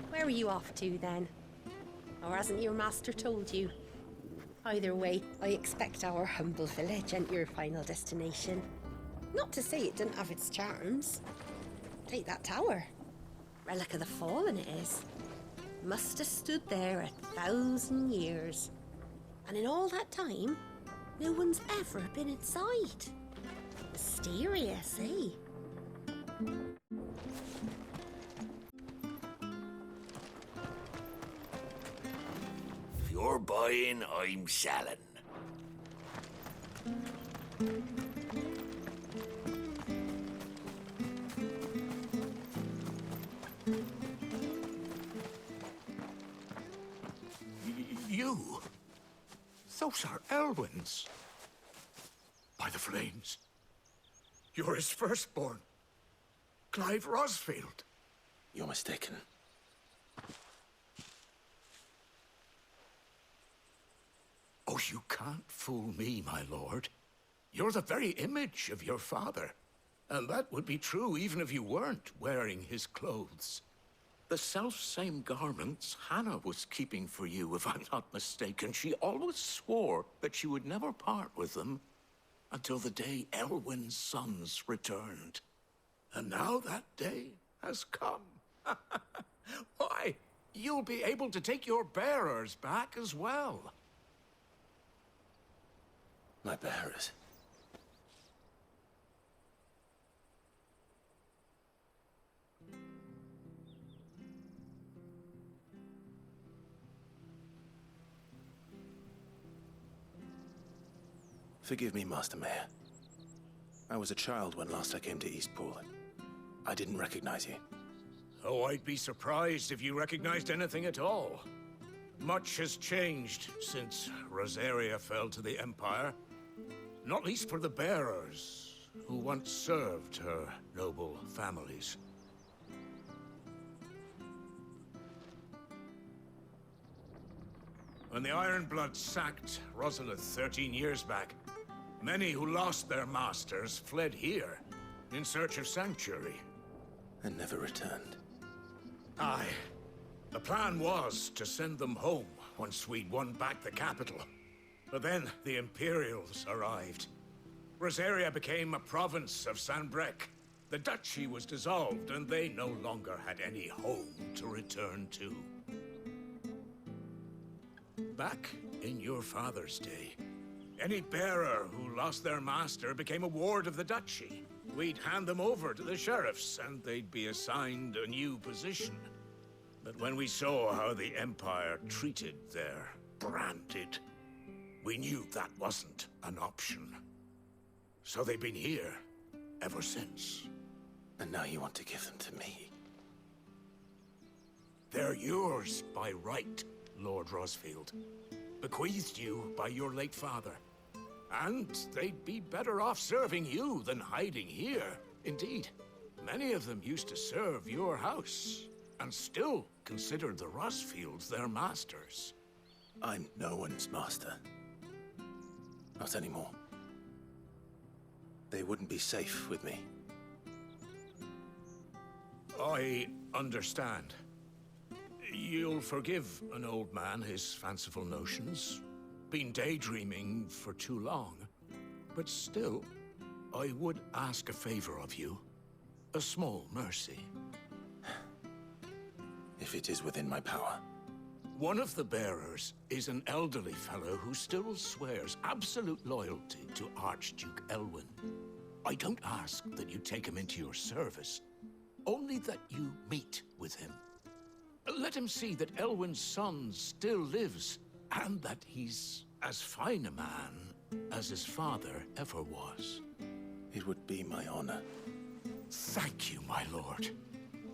Where are you off to, then? Or hasn't your master told you? Either way, I expect our humble village ain't your final destination. Not to say it didn't have its charms. Take that tower. Relic of the Fallen it is. Must have stood there 1,000 years. And in all that time, no one's ever been inside. Mysterious, eh? If you're buying, I'm selling. You? Those are Elwyn's. By the flames. You're his firstborn. Clive Rosfield. You're mistaken. Oh, you can't fool me, my lord. You're the very image of your father. And that would be true even if you weren't wearing his clothes. The self-same garments Hannah was keeping for you, if I'm not mistaken. She always swore that she would never part with them until the day Elwyn's sons returned. And now that day has come. Why, you'll be able to take your bearers back as well. My bearers. Forgive me, Master Mayor. I was a child when last I came to Eastpool. I didn't recognize you. Oh, I'd be surprised if you recognized anything at all. Much has changed since Rosaria fell to the Empire. Not least for the bearers, who once served her noble families. When the Ironbloods sacked Rosalith 13 years back, many who lost their masters fled here in search of sanctuary. And never returned. Aye. The plan was to send them home once we'd won back the capital. But then the Imperials arrived. Rosaria became a province of Sanbreque. The duchy was dissolved, and they no longer had any home to return to. Back in your father's day, any bearer who lost their master became a ward of the duchy. We'd hand them over to the sheriffs, and they'd be assigned a new position. But when we saw how the Empire treated their branded, we knew that wasn't an option. So they've been here ever since. And now you want to give them to me? They're yours by right, Lord Rosfield. Bequeathed you by your late father. And they'd be better off serving you than hiding here. Indeed, many of them used to serve your house, and still considered the Rosfields their masters. I'm no one's master. Not anymore. They wouldn't be safe with me. I understand. You'll forgive an old man his fanciful notions. Been daydreaming for too long. But still, I would ask a favor of you. A small mercy. If it is within my power. One of the bearers is an elderly fellow who still swears absolute loyalty to Archduke Elwyn. I don't ask that you take him into your service, only that you meet with him. Let him see that Elwyn's son still lives, and that he's as fine a man as his father ever was. It would be my honor. Thank you, my lord.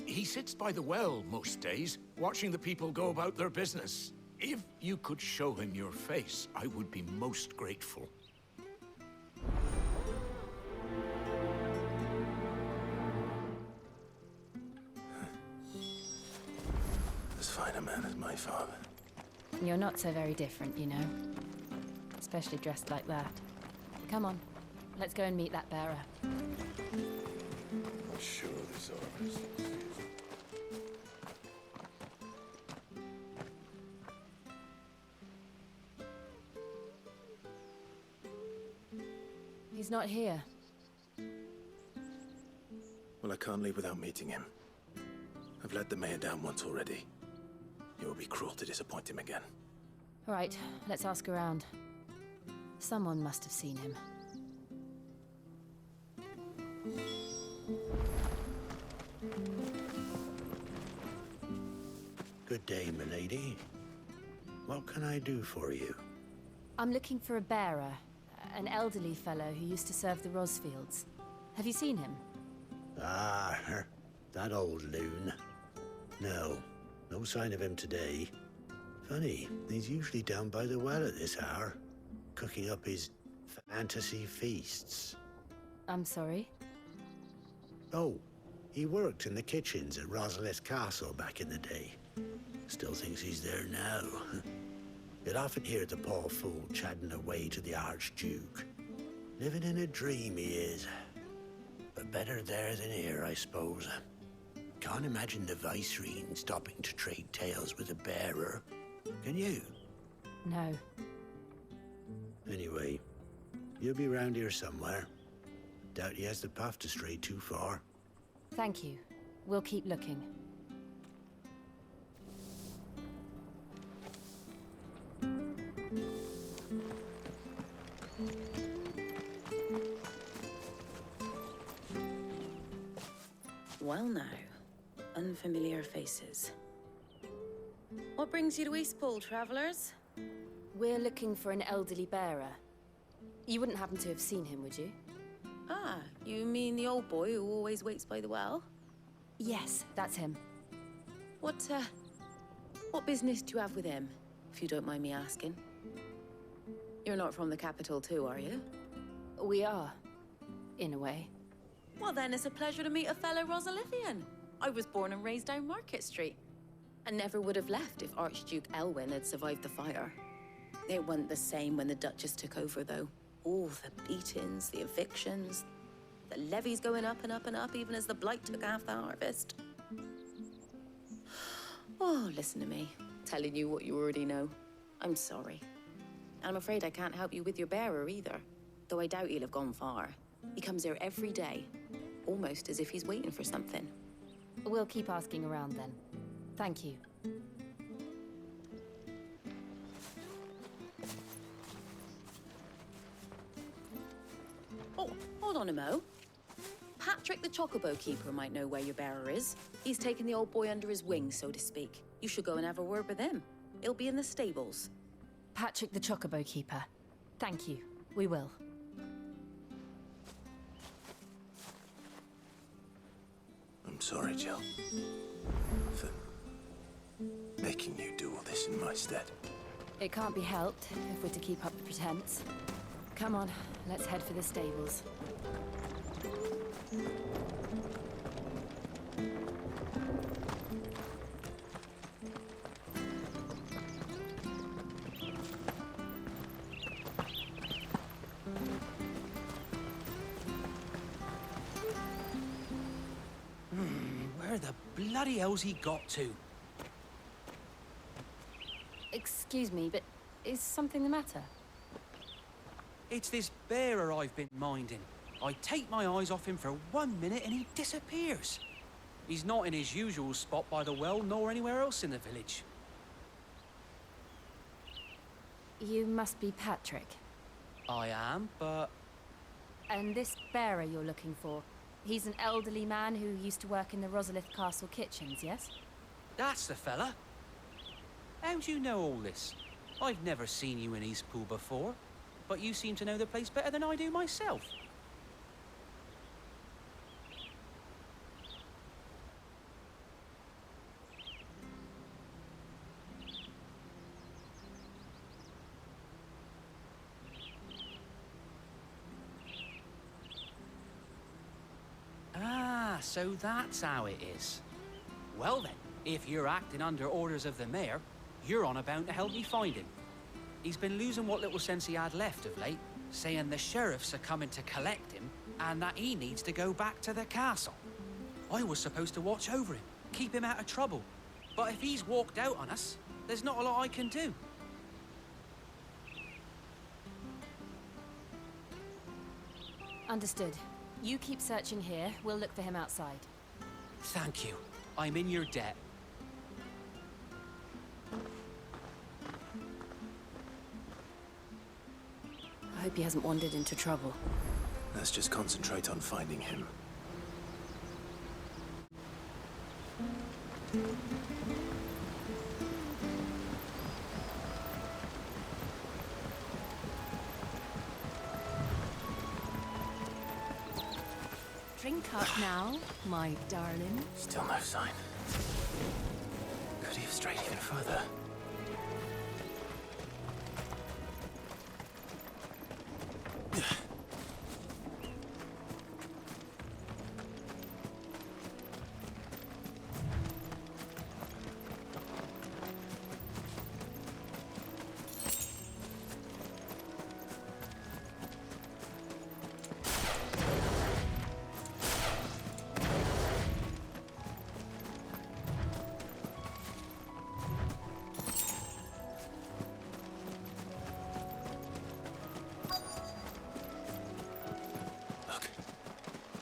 He sits by the well most days, watching the people go about their business. If you could show him your face, I would be most grateful. As fine a man as my father. You're not so very different, you know. Especially dressed like that. Come on, let's go and meet that bearer. sure this harvest. He's not here. Well, I can't leave without meeting him. I've let the mayor down once already. It would be cruel to disappoint him again. All right, let's ask around. Someone must have seen him. Good day, milady. What can I do for you? I'm looking for a bearer, an elderly fellow who used to serve the Rosfields. Have you seen him? Ah, that old loon. No sign of him today. Funny, he's usually down by the well at this hour, cooking up his fantasy feasts. I'm sorry? Oh, he worked in the kitchens at Rosalith Castle back in the day. Still thinks he's there now. You'd often hear the poor fool chatting away to the Archduke. Living in a dream he is. But better there than here, I suppose. Can't imagine the Viceroy stopping to trade tales with a bearer. Can you? No. Anyway, you'll be round here somewhere. Doubt he has the path to stray too far. Thank you. We'll keep looking. Well now, unfamiliar faces. What brings you to Eastpool, travellers? We're looking for an elderly bearer. You wouldn't happen to have seen him, would you? Ah, you mean the old boy who always waits by the well? Yes, that's him. What business do you have with him, if you don't mind me asking? You're not from the capital too, are you? We are, in a way. Well then, it's a pleasure to meet a fellow Rosalithian. I was born and raised down Market Street, and never would have left if Archduke Elwyn had survived the fire. It wasn't the same when the Duchess took over, though. All the beatings, the evictions, the levies going up and up and up, even as the blight took half the harvest. Oh, listen to me, telling you what you already know. I'm sorry. And I'm afraid I can't help you with your bearer either, though I doubt he'll have gone far. He comes here every day, almost as if he's waiting for something. We'll keep asking around then. Thank you. Oh, hold on a mo. Patrick the Chocobo Keeper might know where your bearer is. He's taken the old boy under his wing, so to speak. You should go and have a word with him. He'll be in the stables. Patrick the Chocobo Keeper. Thank you. We will. I'm sorry, Jill. For making you do all this in my stead. It can't be helped if we're to keep up the pretense. Come on, let's head for the stables. Where the bloody hell's he got to? Excuse me, but is something the matter? It's this bearer I've been minding. I take my eyes off him for 1 minute and he disappears. He's not in his usual spot by the well, nor anywhere else in the village. You must be Patrick. I am, but And this bearer you're looking for, he's an elderly man who used to work in the Rosalith Castle kitchens, yes? that's the fella. How do you know all this? I've never seen you in Eastpool before, but you seem to know the place better than I do myself. Ah, so that's how it is. Well then, if you're acting under orders of the mayor, you're on about to help me find him. He's been losing what little sense he had left of late, saying the sheriffs are coming to collect him and that he needs to go back to the castle. I was supposed to watch over him, keep him out of trouble. But if he's walked out on us, there's not a lot I can do. Understood. You keep searching here, we'll look for him outside. Thank you. I'm in your debt. I hope he hasn't wandered into trouble. Let's just concentrate on finding him. Drink up now, my darling. Still no sign. Could he have strayed even further?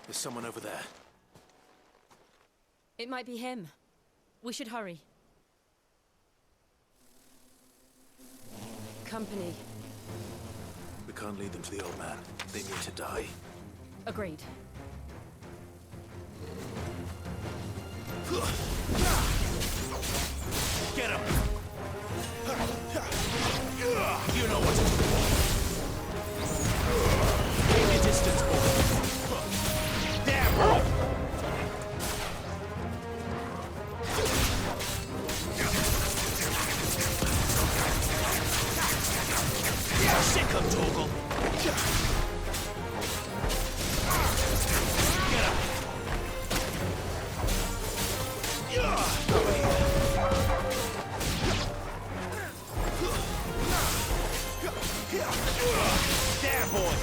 There's someone over there. It might be him. We should hurry. Company. We can't lead them to the old man. They need to die. Agreed. Get him! You know what to do. Keep your distance, boy. Damn, boy! Sick of Torgal. Get up. There, boy!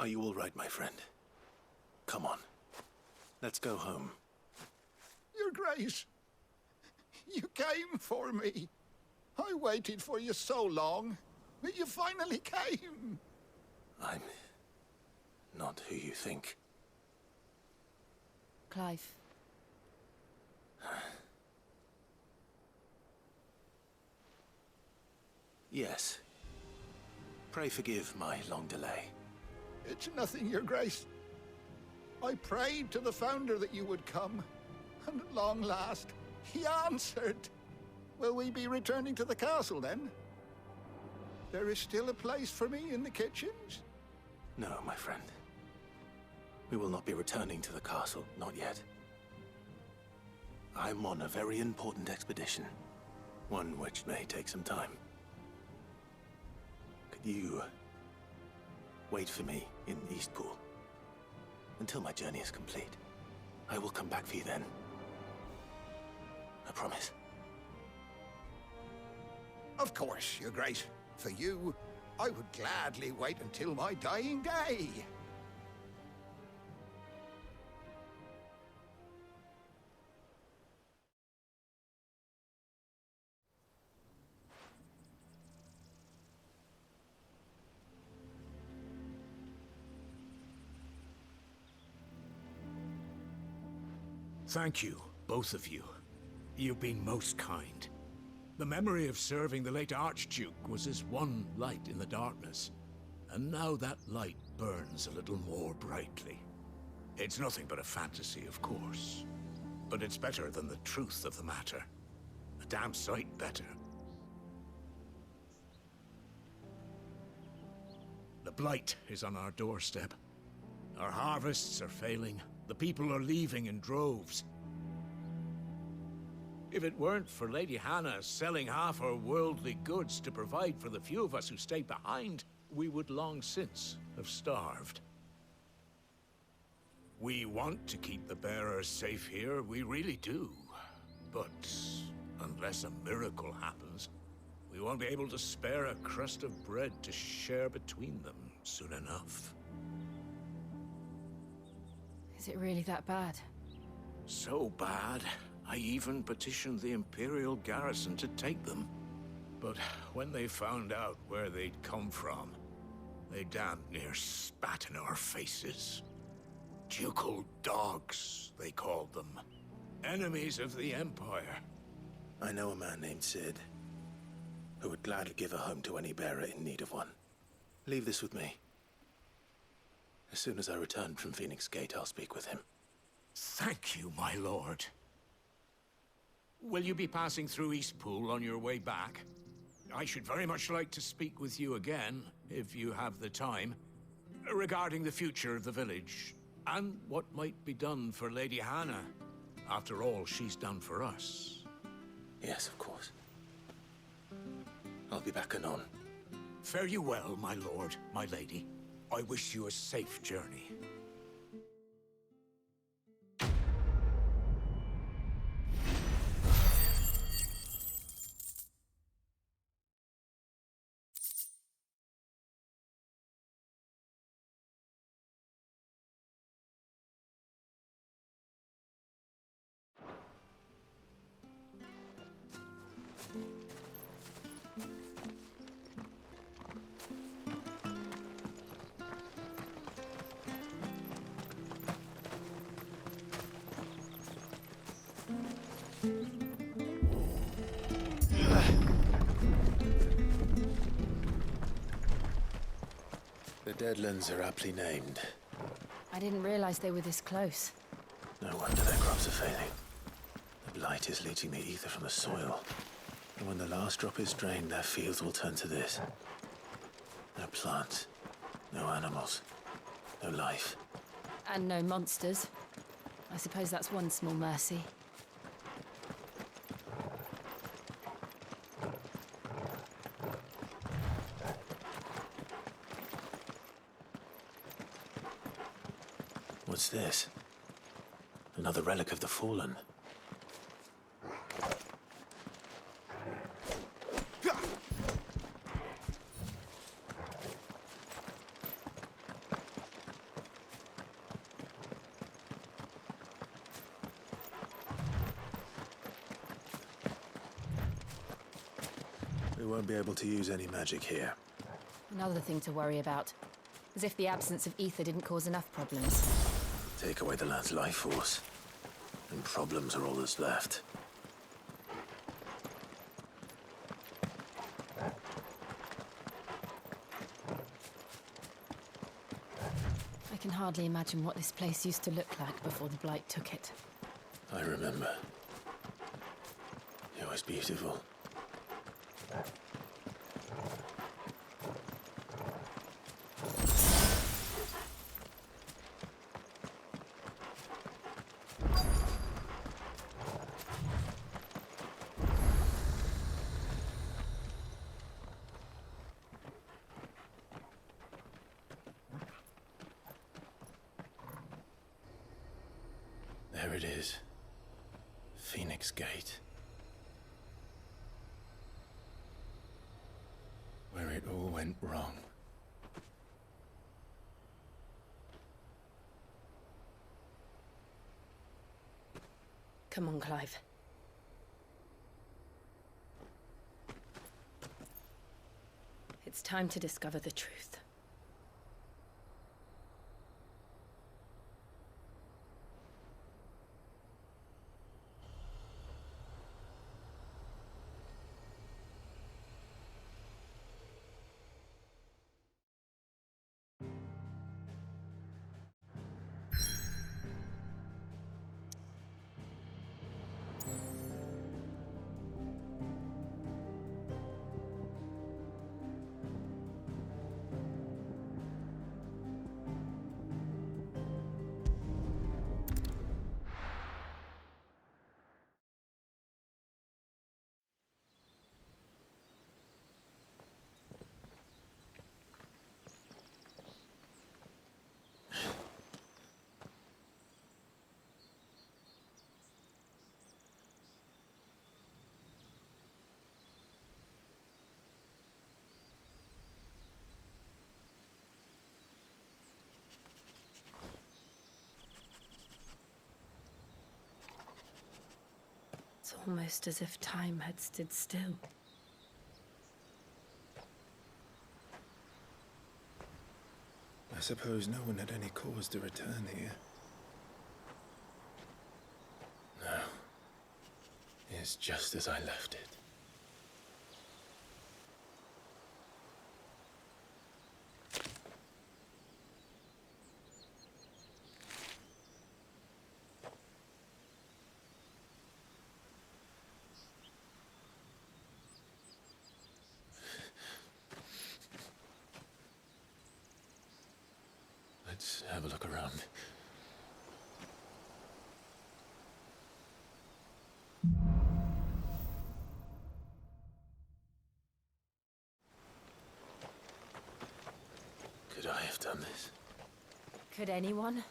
Are you all right, my friend? Come on. Let's go home. Your Grace, you came for me. I waited for you so long, but you finally came. I'm not who you think. Clive. Yes. Pray forgive my long delay. It's nothing, Your Grace. I prayed to the Founder that you would come, and at long last, he answered. Will we be returning to the castle, then? There is still a place for me in the kitchens? No, my friend. We will not be returning to the castle, not yet. I'm on a very important expedition, one which may take some time. Could you wait for me in Eastpool until my journey is complete? I will come back for you then. I promise. Of course, Your Grace. For you, I would gladly wait until my dying day. Thank you, both of you. You've been most kind. The memory of serving the late Archduke was as one light in the darkness, and now that light burns a little more brightly. It's nothing but a fantasy, of course, but it's better than the truth of the matter. A damn sight better. The blight is on our doorstep. Our harvests are failing. The people are leaving in droves. If it weren't for Lady Hannah selling half her worldly goods to provide for the few of us who stay behind, we would long since have starved. We want to keep the bearers safe here, we really do. But unless a miracle happens, we won't be able to spare a crust of bread to share between them soon enough. Is it really that bad? So bad, I even petitioned the Imperial garrison to take them. But when they found out where they'd come from, they damn near spat in our faces. Ducal dogs, they called them. Enemies of the Empire. I know a man named Sid, who would gladly give a home to any bearer in need of one. Leave this with me. As soon as I return from Phoenix Gate, I'll speak with him. Thank you, my lord. Will you be passing through Eastpool on your way back? I should very much like to speak with you again, if you have the time, regarding the future of the village, and what might be done for Lady Hannah, after all she's done for us. Yes, of course. I'll be back anon. Fare you well, my lord, my lady. I wish you a safe journey. The Deadlands are aptly named. I didn't realize they were this close. No wonder their crops are failing. The blight is leaching the ether from the soil. And when the last drop is drained, their fields will turn to this. No plants, no animals, no life. And no monsters. I suppose that's one small mercy. What's this? Another relic of the Fallen. We won't be able to use any magic here. Another thing to worry about. As if the absence of ether didn't cause enough problems. Take away the lad's life force, and problems are all that's left. I can hardly imagine what this place used to look like before the blight took it. I remember. It was beautiful. There it is. Phoenix Gate. Where it all went wrong. Come on, Clive. It's time to discover the truth. Almost as if time had stood still. I suppose no one had any cause to return here. No. It's just as I left it. Let's have a look around. Could I have done this? Could anyone?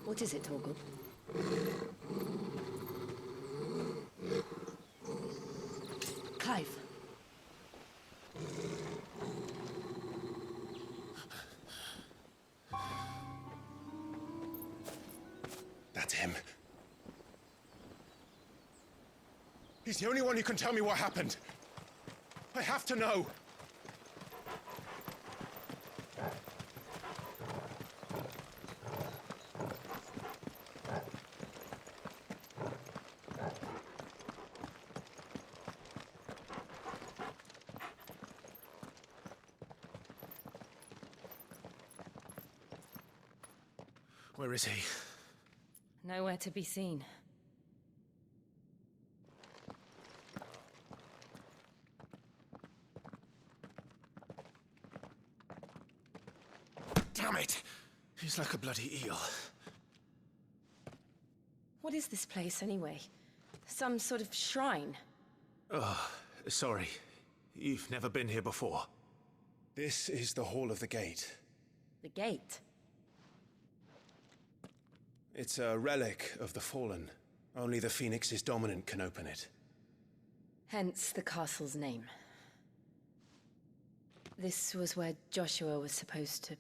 What is it, Torgal? Clive. That's him. He's the only one who can tell me what happened. I have to know. Where is he? Nowhere to be seen. Damn it! He's like a bloody eel. What is this place, anyway? Some sort of shrine? Oh, sorry. You've never been here before. This is the Hall of the Gate. The gate? It's a relic of the Fallen. Only the Phoenix's dominant can open it. Hence the castle's name. This was where Joshua was supposed to...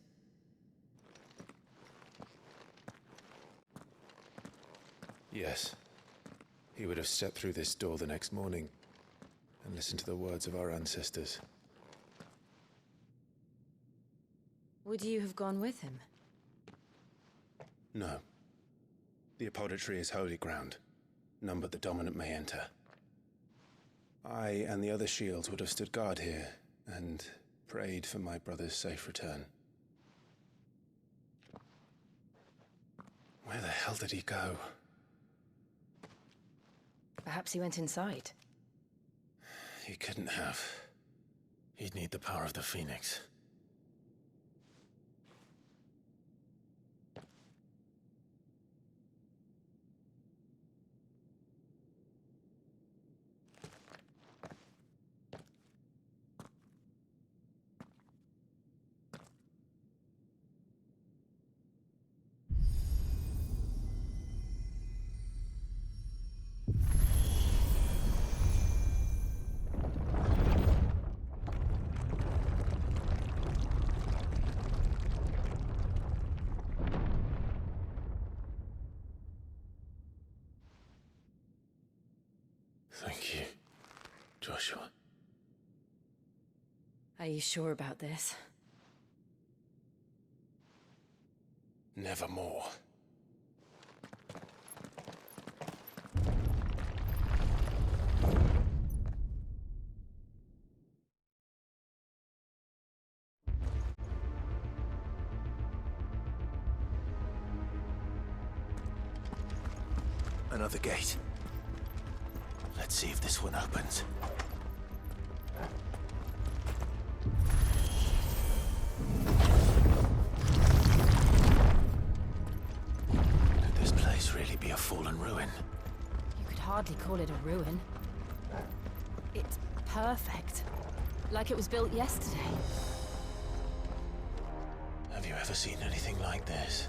Yes. He would have stepped through this door the next morning and listened to the words of our ancestors. Would you have gone with him? No. The apodatory is holy ground. None but the dominant may enter. I and the other shields would have stood guard here and prayed for my brother's safe return. Where the hell did he go? Perhaps he went inside. He couldn't have. He'd need the power of the Phoenix. Thank you, Joshua. Are you sure about this? Nevermore. Another gate. Let's see if this one opens. Could this place really be a fallen ruin? You could hardly call it a ruin. It's perfect. Like it was built yesterday. Have you ever seen anything like this?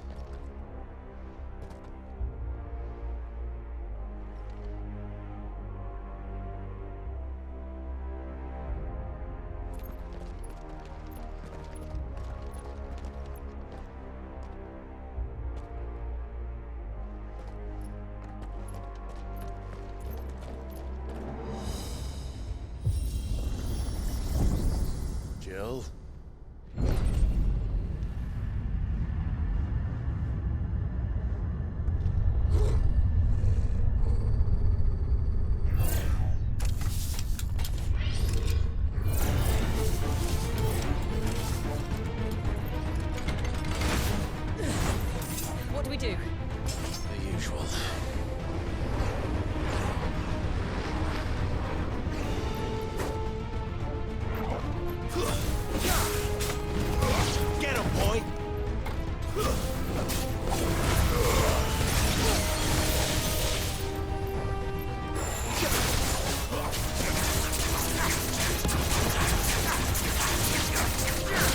Jill? What do we do? The usual. Get him, boy!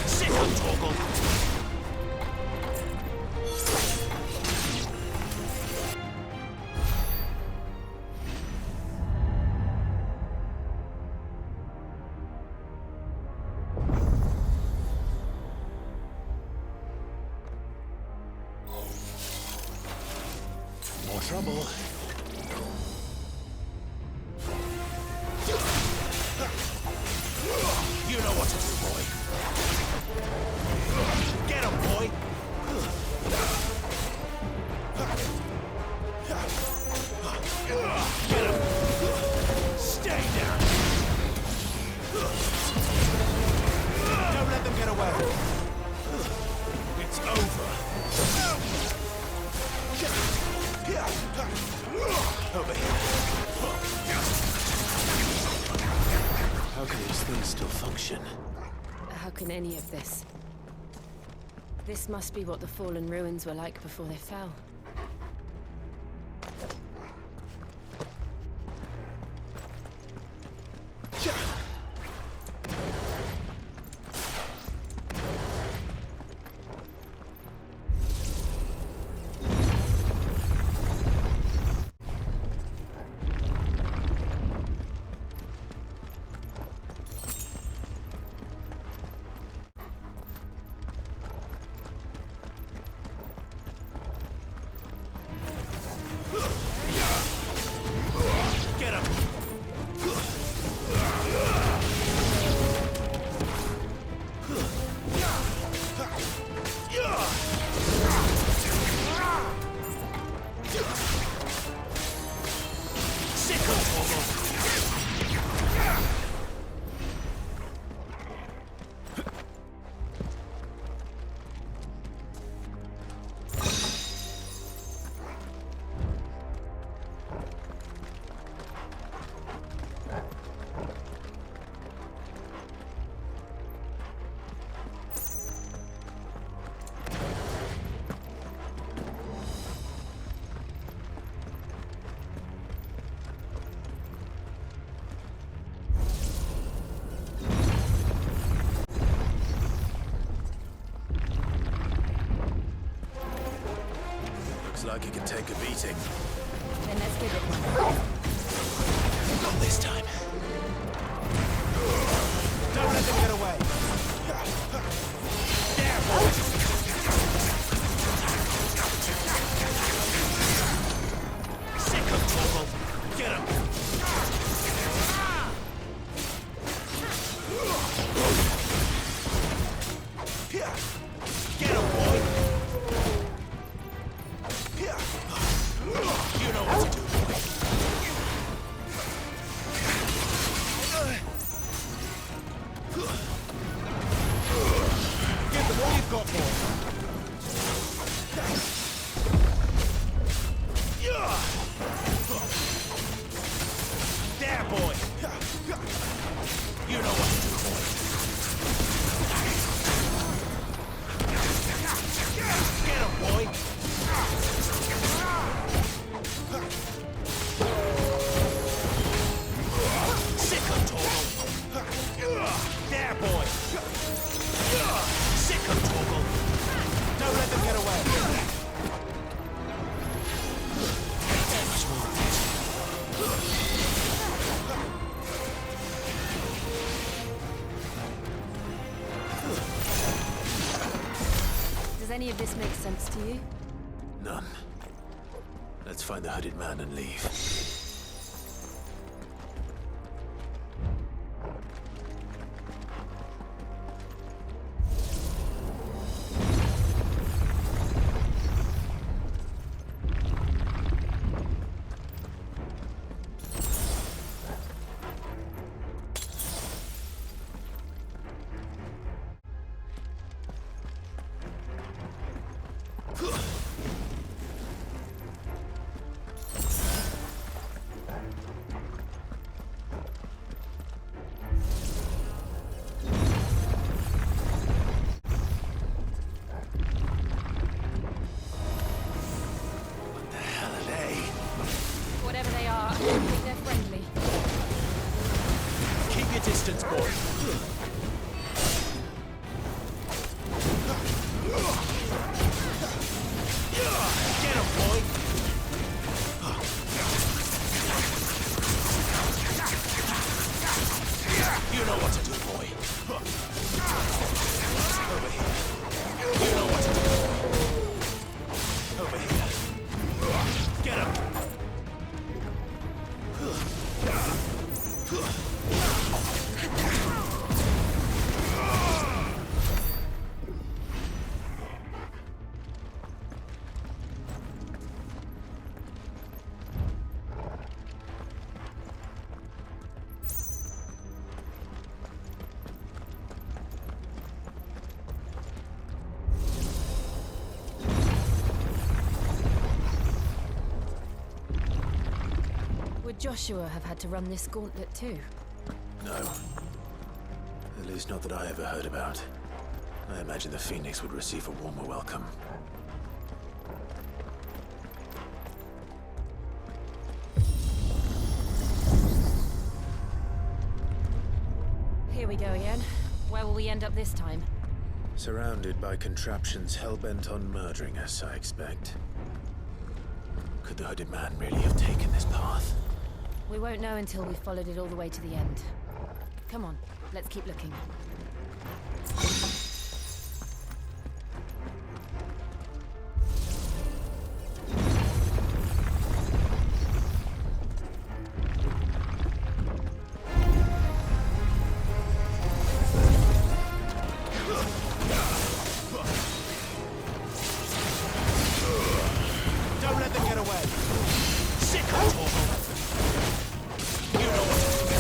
Sick of Toggle! More trouble. You know what to do, boy. Get him, boy! Get him! Stay down! Don't let them get away! It's over! Over here. How can these things still function? How can any of this? This must be what the fallen ruins were like before they fell. Get him! Sick of Looks like he can take a beating. Then let's give it one. Not this time. Don't let them get away. There, boy. Sick of trouble. Get him. Get him, boy. You know what to do, boy. Give them all you've got, boy. There, boy. You know what to do, boy. Get him, boy. any of this make sense to you? None. Let's find the hooded man and leave. Whatever they are, I don't think they're friendly. Keep your distance, boy. Get him, boy! You know what to do, boy. Over here. You know what to do, boy. Over here. Get him! Would Joshua have had to run this gauntlet too? No. At least not that I ever heard about. I imagine the Phoenix would receive a warmer welcome. Here we go again. Where will we end up this time? Surrounded by contraptions hell-bent on murdering us, I expect. Could the hooded man really have taken this path? We won't know until we've followed it all the way to the end. Come on, let's keep looking. Don't let them get away! Sick of Torval! You know what to do.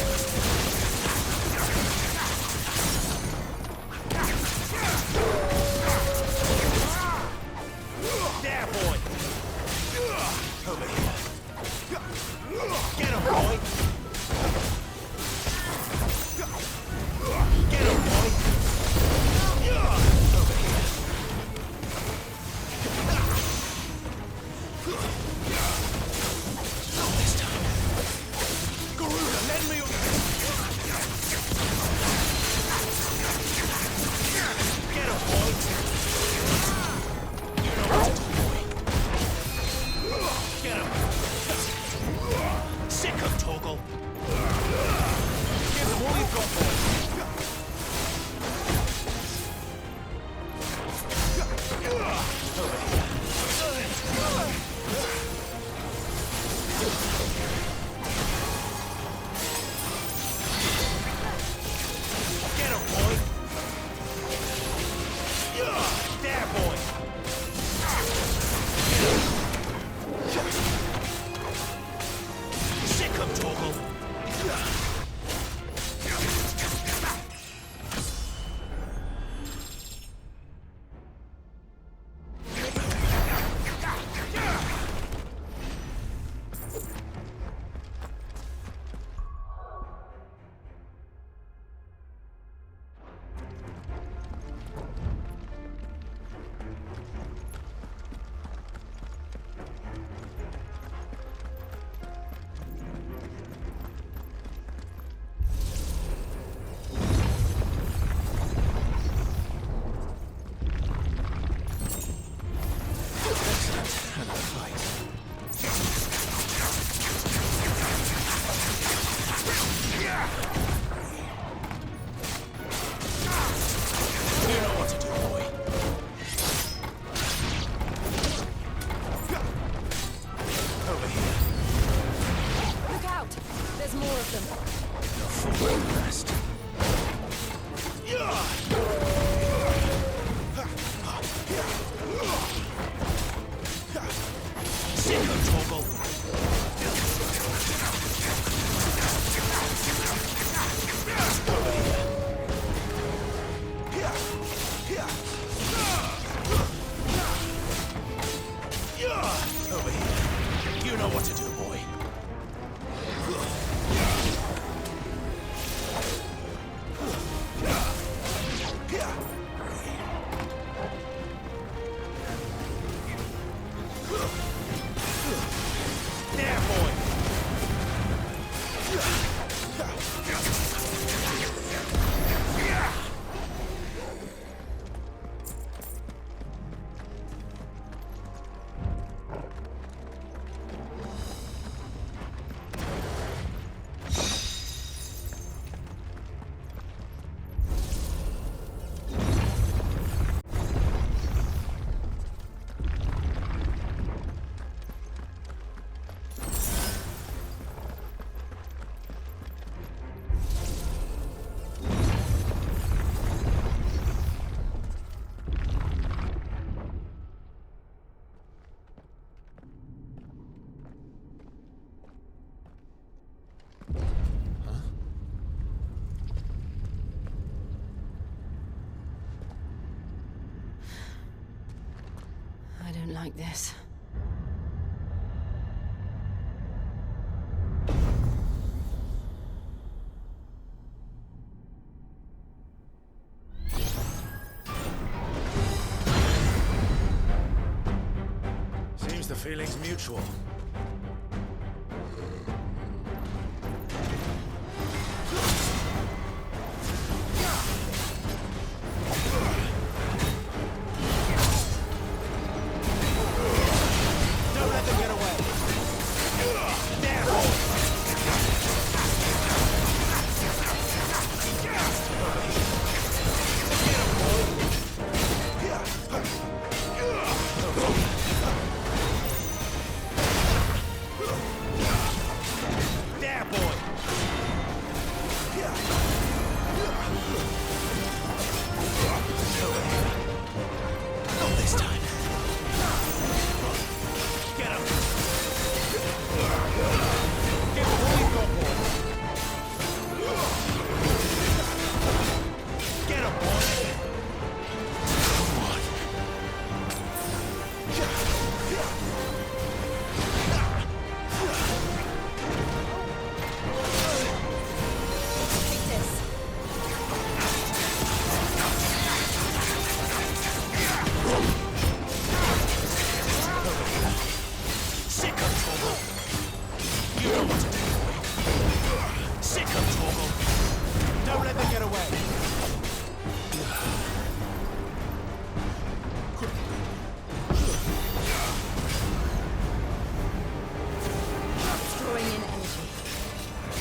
Over here. You know what to do, boy. There, boy. I don't like this. Seems the feeling's mutual. Don't let them get away. There, boy. There, boy. Not this time. Get him. Give him all you've got, boy. Get him, boy. Come on. Take this. Sick of trouble. You know what to do, boy. Sick of trouble. Don't let them get away. Drawing in energy.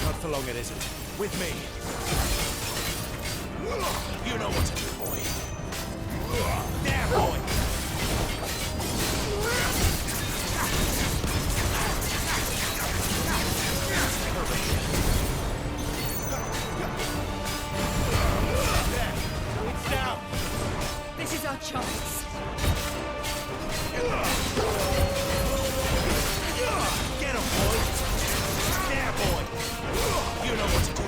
Not for long, it isn't. With me. You know what to do, boy. There, boy. Over here. There. It's down. This is our chance. Get him, boy. There, boy. You know what to do, boy.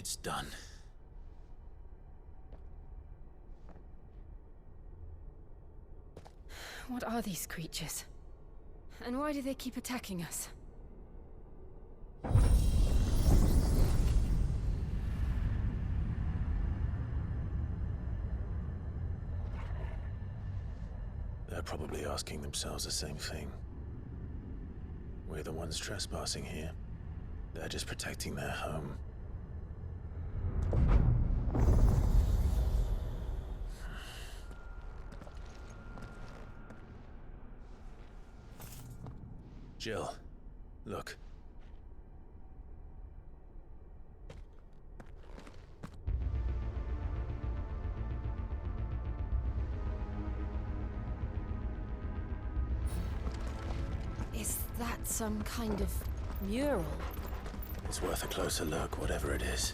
It's done. What are these creatures? And why do they keep attacking us? They're probably asking themselves the same thing. We're the ones trespassing here. They're just protecting their home. Jill, look. Is that some kind of mural? It's worth a closer look, whatever it is.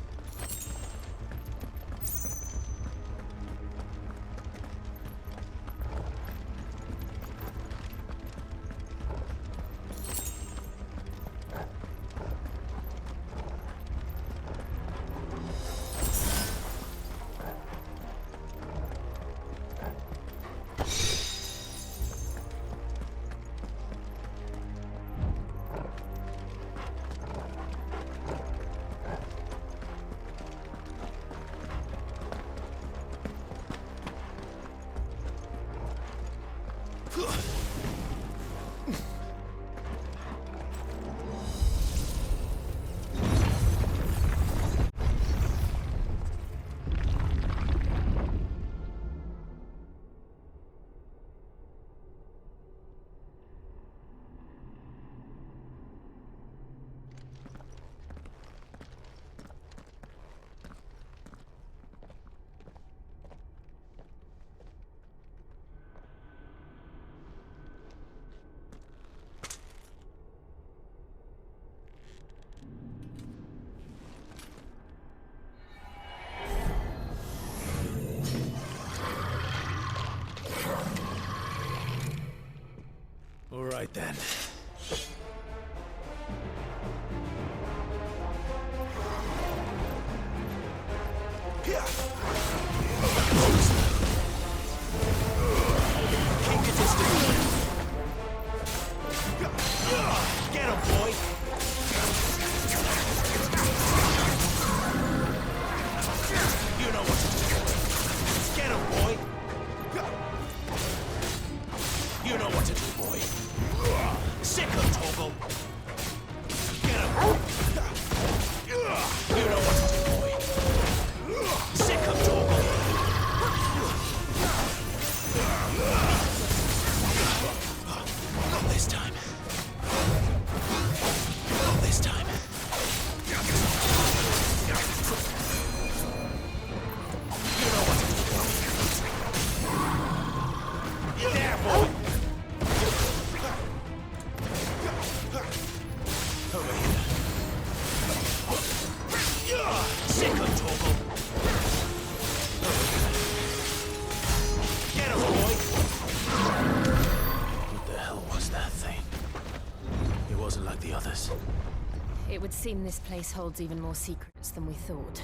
All right then. Get him, boy! You know what to do. Get him, boy! You know what to do, boy. Sick him, Toggle! Get him! You know what to do, boy. Sick him, Toggle! Not this time. Not this time. You know what to do. You there, boy? Over here. Sick him, Toggle. Get him, boy. What the hell was that thing? It wasn't like the others. It would seem this place holds even more secrets than we thought.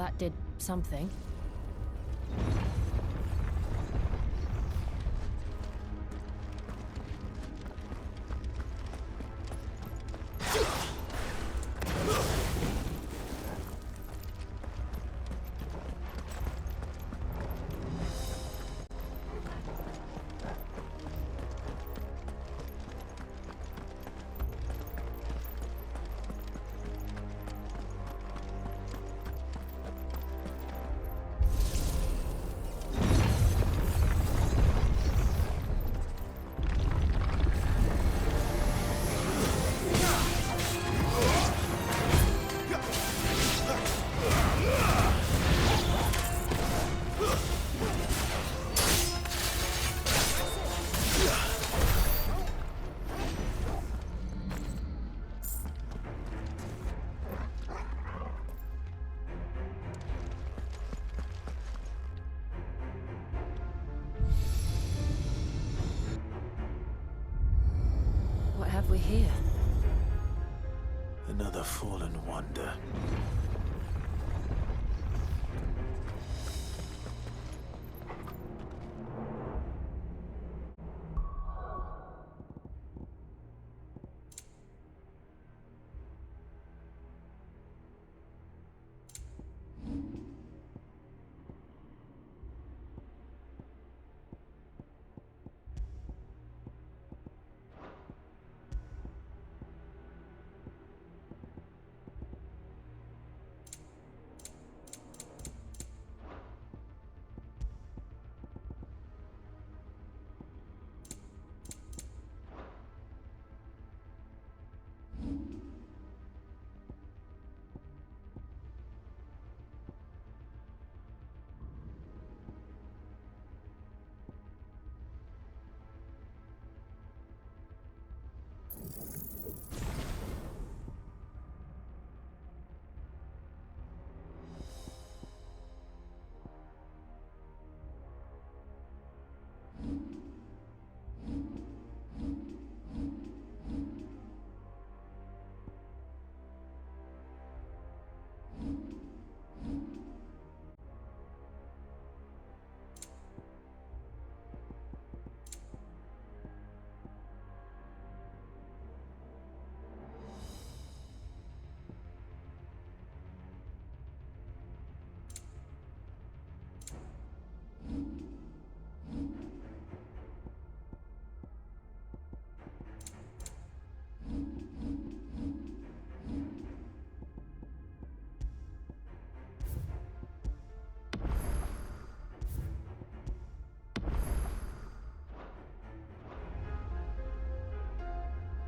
that did something. What have we here? Another fallen wonder.